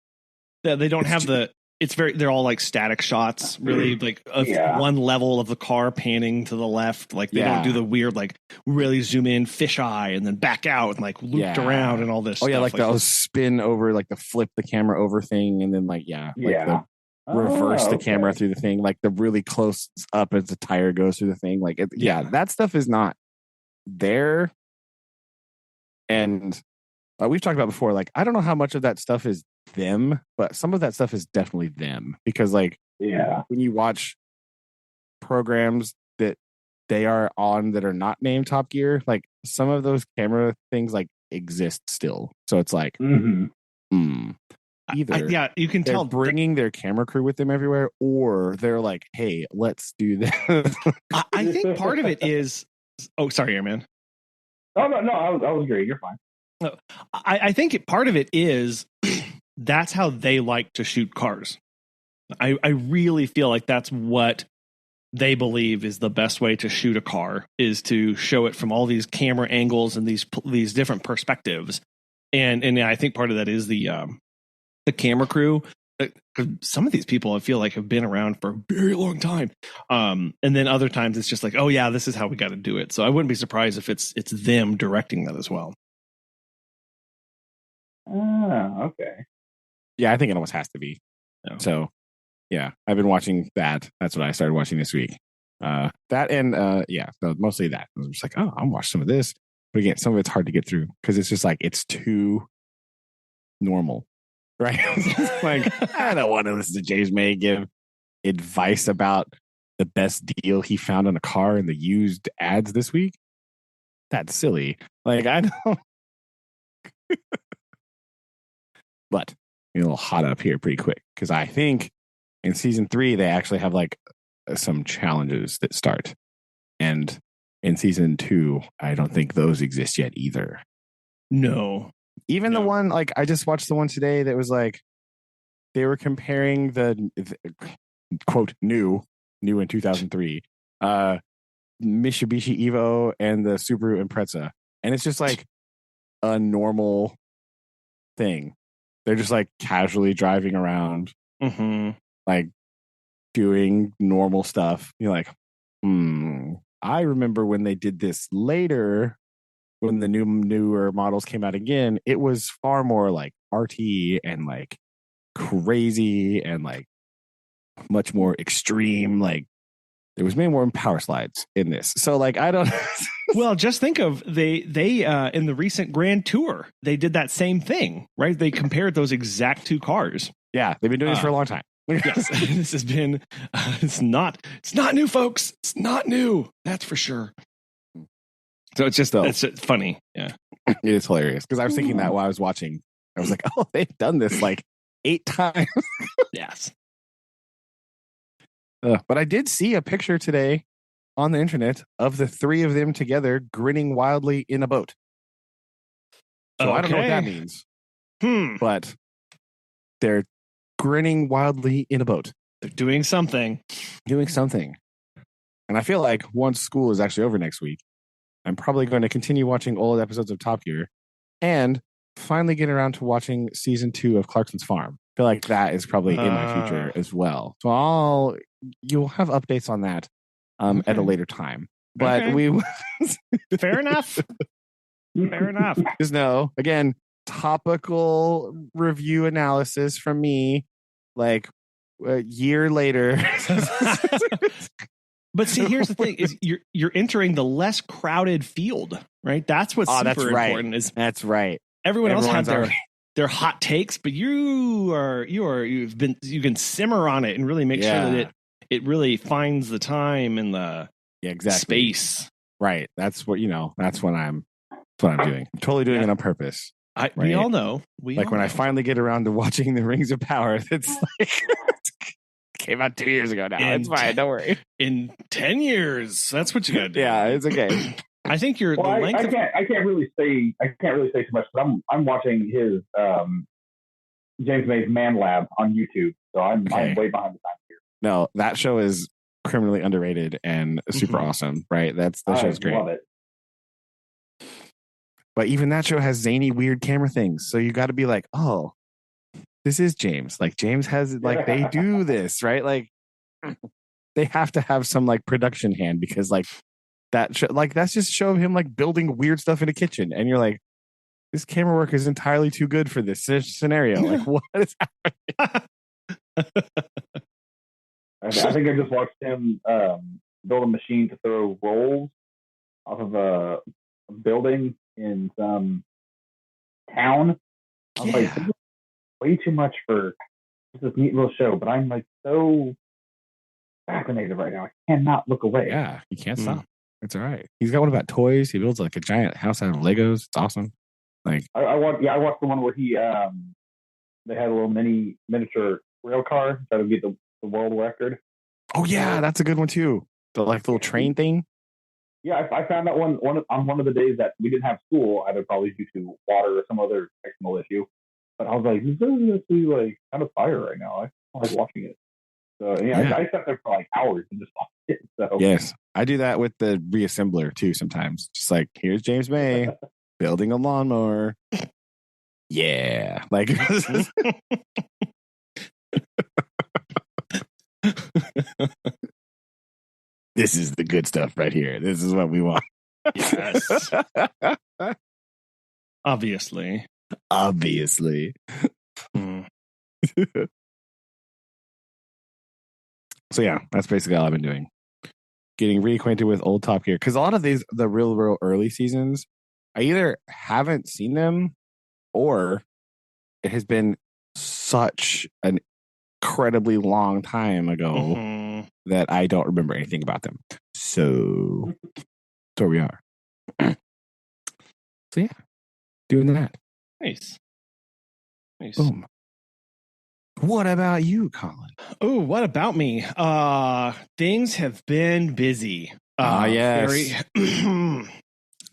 they don't have they're all like static shots, really, like one level of the car panning to the left. Like they don't do the weird like really zoom in fisheye and then back out and like looped around and all this. Like those spin over, like the flip the camera over thing, and then the reverse the camera through the thing, like the really close up as the tire goes through the thing. Like that stuff is not there. And we've talked about before, like I don't know how much of that stuff is them, but some of that stuff is definitely them, because like when you watch programs that they are on that are not named Top Gear, like some of those camera things like exist still. So it's like either you can tell bringing their camera crew with them everywhere, or they're like, hey, let's do this. I think part of it is sorry, Airman. No, I was great. You're fine. I think part of it is that's how they like to shoot cars. I really feel like that's what they believe is the best way to shoot a car, is to show it from all these camera angles and these different perspectives. And yeah, I think part of that is the camera crew. Some of these people I feel like have been around for a very long time. And then other times it's just like, oh yeah, this is how we got to do it. So I wouldn't be surprised if it's them directing that as well. Okay. Yeah, I think it almost has to be. Yeah. So, yeah, I've been watching that. That's what I started watching this week. That and so mostly that. I was just like, oh, I'll watch some of this. But again, some of it's hard to get through because it's just like it's too normal, right? Like, I don't want to listen to James May give advice about the best deal he found on a car in the used ads this week. That's silly. Like, I don't. But a little hot up here pretty quick because I think in season 3 they actually have like some challenges that start, and in season 2 I don't think those exist yet either. No, even the one, like, I just watched the one today that was like they were comparing the quote new in 2003 Mitsubishi Evo and the Subaru Impreza, and it's just like a normal thing. They're just like casually driving around, like doing normal stuff. You're like, I remember when they did this later, when the newer models came out again, it was far more like RT and like crazy and like much more extreme. Like there was many more power slides in this. So like, I don't. Well, just think of they in the recent Grand Tour, they did that same thing, right? They compared those exact two cars. Yeah, they've been doing this for a long time. Yes, this has been. It's not new, folks. It's not new. That's for sure. So it's just it's funny. Yeah, it is hilarious because I was thinking that while I was watching. I was like, oh, they've done this like 8 times. Yes. But I did see a picture today on the internet of the 3 of them together grinning wildly in a boat. So I don't know what that means. But they're grinning wildly in a boat. They're doing something. And I feel like once school is actually over next week, I'm probably going to continue watching old episodes of Top Gear and finally get around to watching season 2 of Clarkson's Farm. I feel like that is probably in my future as well. So you'll have updates on that at a later time. But fair enough. Fair enough. Just know, again, topical review analysis from me, like a year later. But see, here's the thing: is you're entering the less crowded field, right? That's what's super important. Is that's right. Everyone else had their hot takes, but you can simmer on it and really make sure that it really finds the time and the space. Right. That's what That's what I'm doing. I'm totally doing it on purpose. We all know. I finally get around to watching the Rings of Power, that's like came out 2 years ago now. It's fine. Don't worry. In 10 years, that's what you got to do. Yeah, it's okay. I think you're the length. I can't really say too much, but I'm watching his James May's Man Lab on YouTube, so I'm way behind the time here. No, that show is criminally underrated and super awesome, right? That show's great. I love it. But even that show has zany, weird camera things, so you got to be like, oh, this is James. Like James has like they do this, right? Like they have to have some like production hand because like. That's just a show of him like building weird stuff in a kitchen, and you're like, this camera work is entirely too good for this scenario. Like, what is happening? I think I just watched him build a machine to throw rolls off of a building in some town. I was like, this is way too much for this neat little show, but I'm like so fascinated right now. I cannot look away. Yeah, you can't stop. It's all right. He's got one about toys. He builds like a giant house out of Legos. It's awesome. Like I watched the one where he they had a little miniature rail car that would get the world record. Oh yeah, that's a good one too. The like little train thing. Yeah, I found that one of the days that we didn't have school, either probably due to water or some other technical issue. But I was like, this is actually like kind of fire right now. I like watching it. So yeah. I sat there for like hours and just watched it. So Yes, I do that with the reassembler too. Sometimes, just like here's James May building a lawnmower. Yeah, like this is the good stuff right here. This is what we want. Yes. Obviously. Mm. So yeah, that's basically all I've been doing. Getting reacquainted with old Top Gear, because a lot of these, the real early seasons, I either haven't seen them or it has been such an incredibly long time ago that I don't remember anything about them. So there we are. So yeah, doing that. Nice. Boom. What about you, Colin? Oh, what about me? Things have been busy. Yes.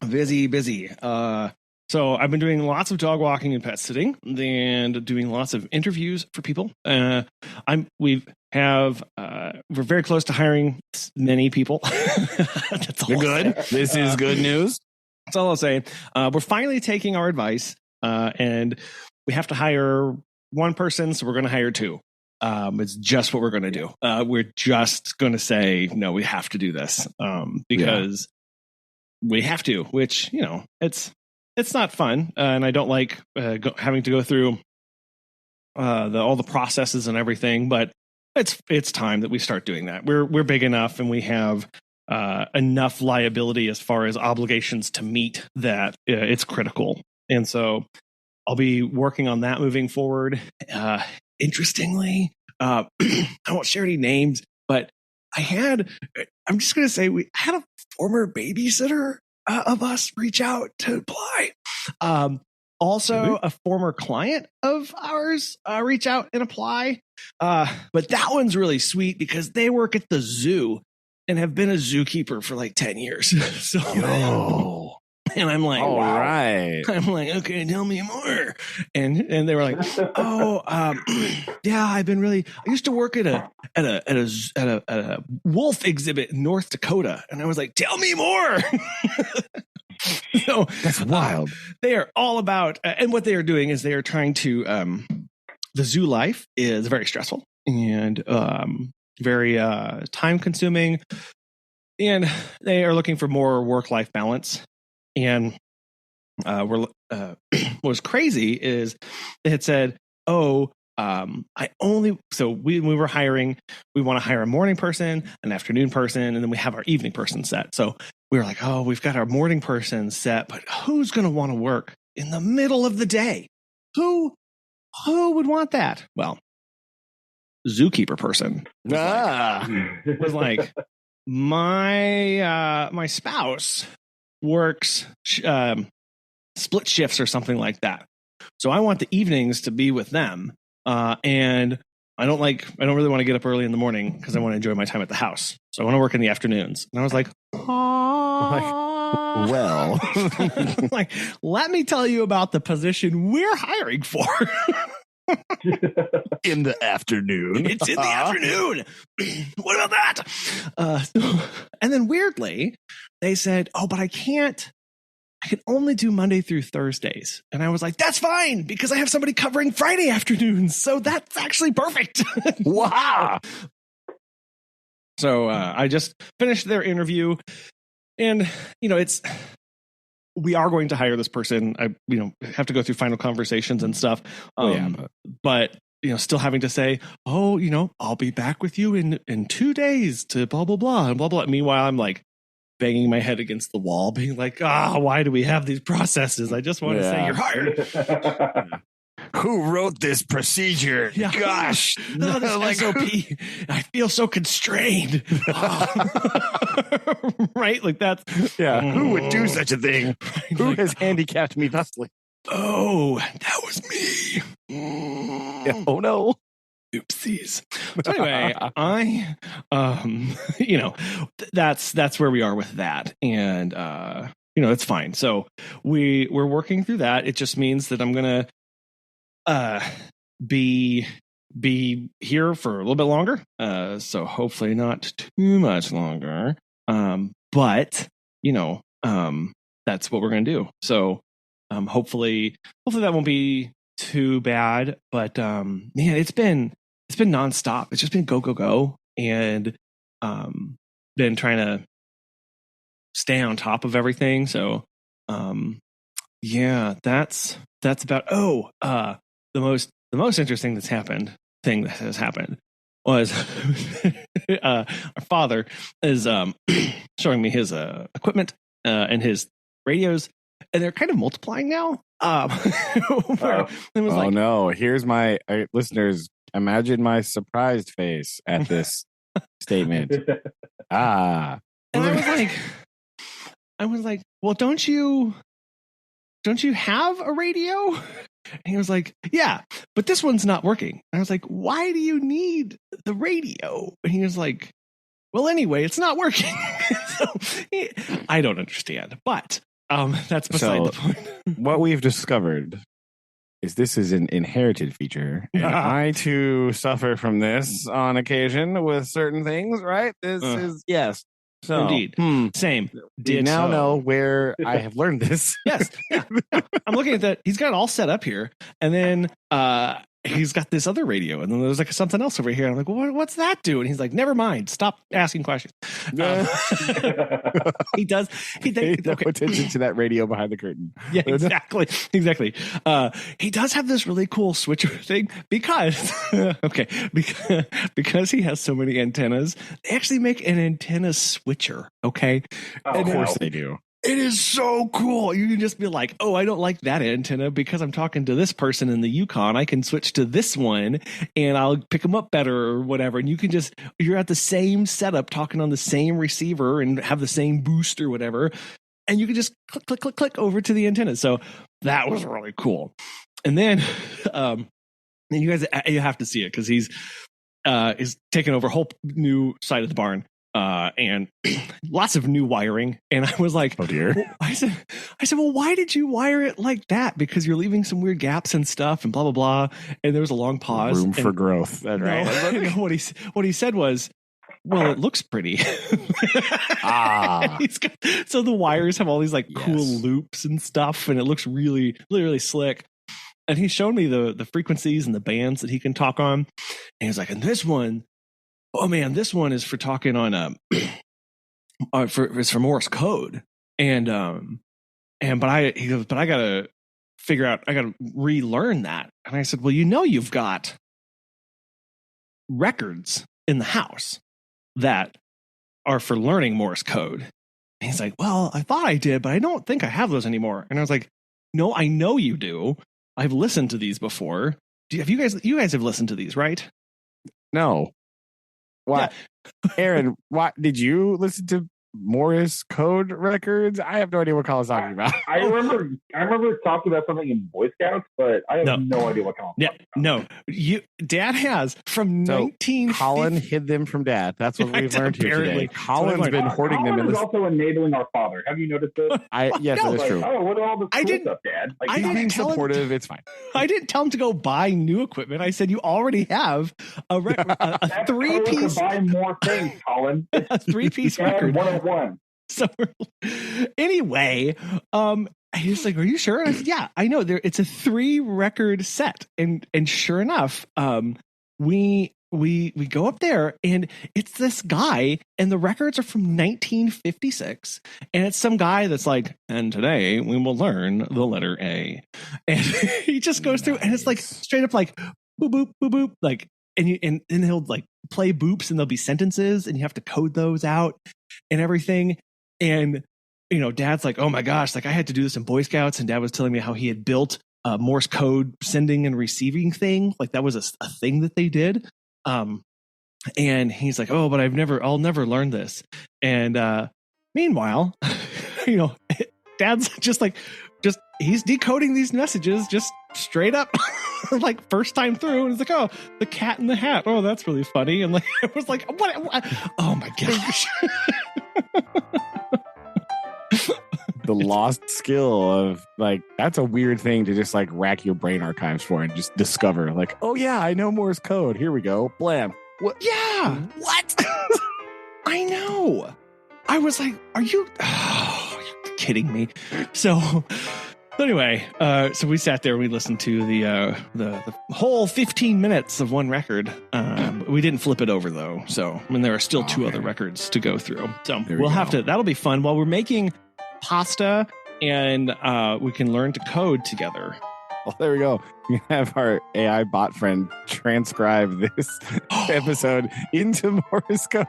Very busy. So I've been doing lots of dog walking and pet sitting and doing lots of interviews for people. We're very close to hiring many people. That's all. Good. This is good news. That's all I'll say. We're finally taking our advice, and we have to hire one person, so we're going to hire two. It's just what we're going to do. We're just going to say, no, we have to do this because we have to, which, it's not fun. And I don't like having to go through all the processes and everything, but it's time that we start doing that. We're big enough and we have enough liability as far as obligations to meet that it's critical. And so I'll be working on that moving forward. Interestingly, I won't share any names, but I'm just going to say we had a former babysitter of us reach out to apply. Also, a former client of ours reach out and apply. But that one's really sweet because they work at the zoo and have been a zookeeper for like 10 years. So, and I'm like, all right. I'm like, okay, tell me more. And they were like, yeah, I used to work at a wolf exhibit in North Dakota. And I was like, tell me more. So that's wild. They are all about, and what they are doing is they are trying to, the zoo life is very stressful and very time consuming. And they are looking for more work-life balance. And what was crazy is they had said, we were hiring, we want to hire a morning person, an afternoon person, and then we have our evening person set. So we were like, we've got our morning person set, but who's going to want to work in the middle of the day? Who would want that? Well, zookeeper person was like my spouse works split shifts or something like that. So I want the evenings to be with them. And I don't really want to get up early in the morning because I want to enjoy my time at the house. So I want to work in the afternoons. And I was like, well, like, let me tell you about the position we're hiring for. In the afternoon. It's in the afternoon. What about that? And then weirdly, they said, but I can only do Monday through Thursdays. And I was like, that's fine because I have somebody covering Friday afternoons. So that's actually perfect. Wow. So I just finished their interview and, we are going to hire this person. I, have to go through final conversations and stuff. But still having to say, I'll be back with you in 2 days to blah, blah, blah, and blah, blah. Meanwhile, I'm like banging my head against the wall, being like, why do we have these processes? I just want to say you're hired. Who wrote this procedure? Yeah. Gosh. This SOP. I feel so constrained. Right? Like that's... Yeah. Who would do such a thing? Right? Who has handicapped me thusly? Oh, that was me. Yeah. Oh, no. Oopsies. So anyway, that's where we are with that. And, it's fine. So we're working through that. It just means that I'm going to be here for a little bit longer. So hopefully not too much longer. But that's what we're gonna do. So hopefully that won't be too bad. But man, it's been nonstop. It's just been go, and been trying to stay on top of everything. So yeah, that's about. The most interesting thing that has happened was our father is showing me his equipment and his radios, and they're kind of multiplying now. No! Here's my listeners. Imagine my surprised face at this statement. And I was like, well, don't you have a radio? And he was like, yeah, but this one's not working. And I was like, why do you need the radio? And he was like, well, anyway, it's not working. I don't understand, but that's beside the point. What we've discovered is this is an inherited feature. And I too suffer from this on occasion with certain things, right? This is, yes. So, indeed. Same. You now know where I have learned this. Yes. Yeah. I'm looking at that. He's got it all set up here. And then he's got this other radio. And then there's like something else over here. I'm like, well, what's that do? And he's like, never mind. Stop asking questions. He does. Pay no attention to that radio behind the curtain. Yeah, exactly. He does have this really cool switcher thing because he has so many antennas. They actually make an antenna switcher. Okay. Of course they do. It is so cool. You can just be like, oh, I don't like that antenna because I'm talking to this person in the Yukon. I can switch to this one and I'll pick them up better or whatever. And you can you're at the same setup talking on the same receiver and have the same boost or whatever. And you can just click over to the antenna. So that was really cool. And then, you guys, you have to see it because he's taking over a whole new side of the barn. And lots of new wiring. And I was like, oh dear. I said, well, why did you wire it like that? Because you're leaving some weird gaps and stuff and blah, blah, blah. And there was a long pause. Room for growth. That's right. What he said was, well, it looks pretty. So the wires have all these cool loops and stuff. And it looks really, really, really slick. And he's shown me the frequencies and the bands that he can talk on. And he's like, and this one, oh man, this one is for talking on it's for Morse code. And I gotta figure out, I gotta relearn that. And I said, well, you've got records in the house that are for learning Morse code. And he's like, well, I thought I did, but I don't think I have those anymore. And I was like, no, I know you do. I've listened to these before. You guys have listened to these, right? No. What, yeah. Aaron? What did you listen to? Morse code records? I have no idea what Colin's talking about. I remember talking about something in Boy Scouts, but I have no idea what Colin's talking about. No, Dad has from 19. Colin hid them from Dad. That's what we've learned here today. Colin's been hoarding them. Colin is also enabling our father. Have you noticed this? Yes, that is true. Oh, what are all this cool stuff, Dad? I didn't tell supportive. It's fine. I didn't tell him to go buy new equipment. I said you already have a 3-piece. Buy more things, Colin. A 3-piece record. 101. So anyway, he's like, "Are you sure?" And I said, "Yeah, I know. It's a 3-record set." And sure enough, we go up there, and it's this guy, and the records are from 1956, and it's some guy that's like, "And today we will learn the letter A," and he just goes through, and it's like straight up like boop boop boop boop, like. And then he'll play boops and there'll be sentences and you have to code those out and everything. And, Dad's like, oh my gosh, I had to do this in Boy Scouts. And Dad was telling me how he had built a Morse code sending and receiving thing. That was a thing that they did. And he's like, oh, but I'll never learn this. And meanwhile, Dad's just he's decoding these messages just straight up. First time through, and it's like, oh, the cat in the hat. Oh, that's really funny. And I was like, what? Oh my gosh. the lost skill of like, that's a weird thing to just like rack your brain archives for and just discover like, oh yeah, I know Morse code. Here we go. Blam. What? Yeah. What? I know. I was like, are you kidding me? So anyway, so we sat there, we listened to the whole 15 minutes of one record. We didn't flip it over though. So there are still two other records to go through. So we'll have to, that'll be fun while we're making pasta and we can learn to code together. Well, there we go. We have our AI bot friend transcribe this episode into Morse code.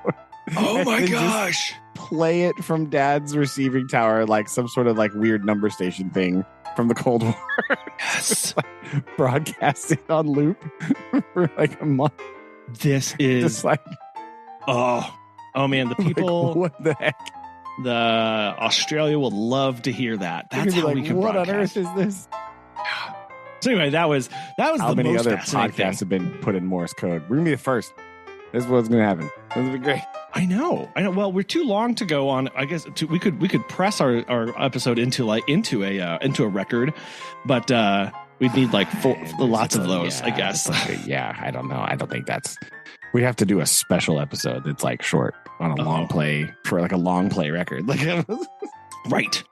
Oh my gosh. Play it from Dad's receiving tower like some sort of like weird number station thing from the Cold War. Yes. Like, broadcast it on loop for like a month. This is just like, oh man, the people, like, what the heck? The Australia will love to hear that. That's how like, we can what broadcast. on earth is this? So anyway, that was how the many most other fascinating podcasts thing. have been put in Morse code? We're gonna be the first. This is what's gonna happen. This will be great. I know. Well, we're too long to go on. I guess we could press our episode into a record, but we'd need like lots of those. I guess. Yeah, I don't know. I don't think that's. We have to do a special episode that's like short on a long play for like a long play record. Like, right.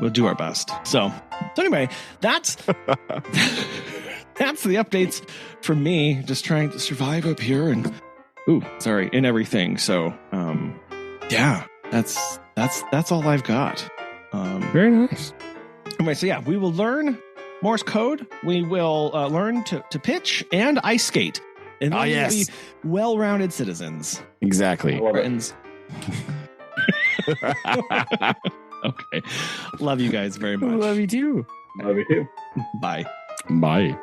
We'll do our best. So anyway, that's that's the updates from me. Just trying to survive up here and. And everything. So, yeah, that's all I've got. Very nice. Anyway, so yeah, we will learn Morse code. We will learn to pitch and ice skate. And then we'll be well-rounded citizens. Exactly. Friends. Okay. Love you guys very much. Love you too. Love you too. Bye. Bye.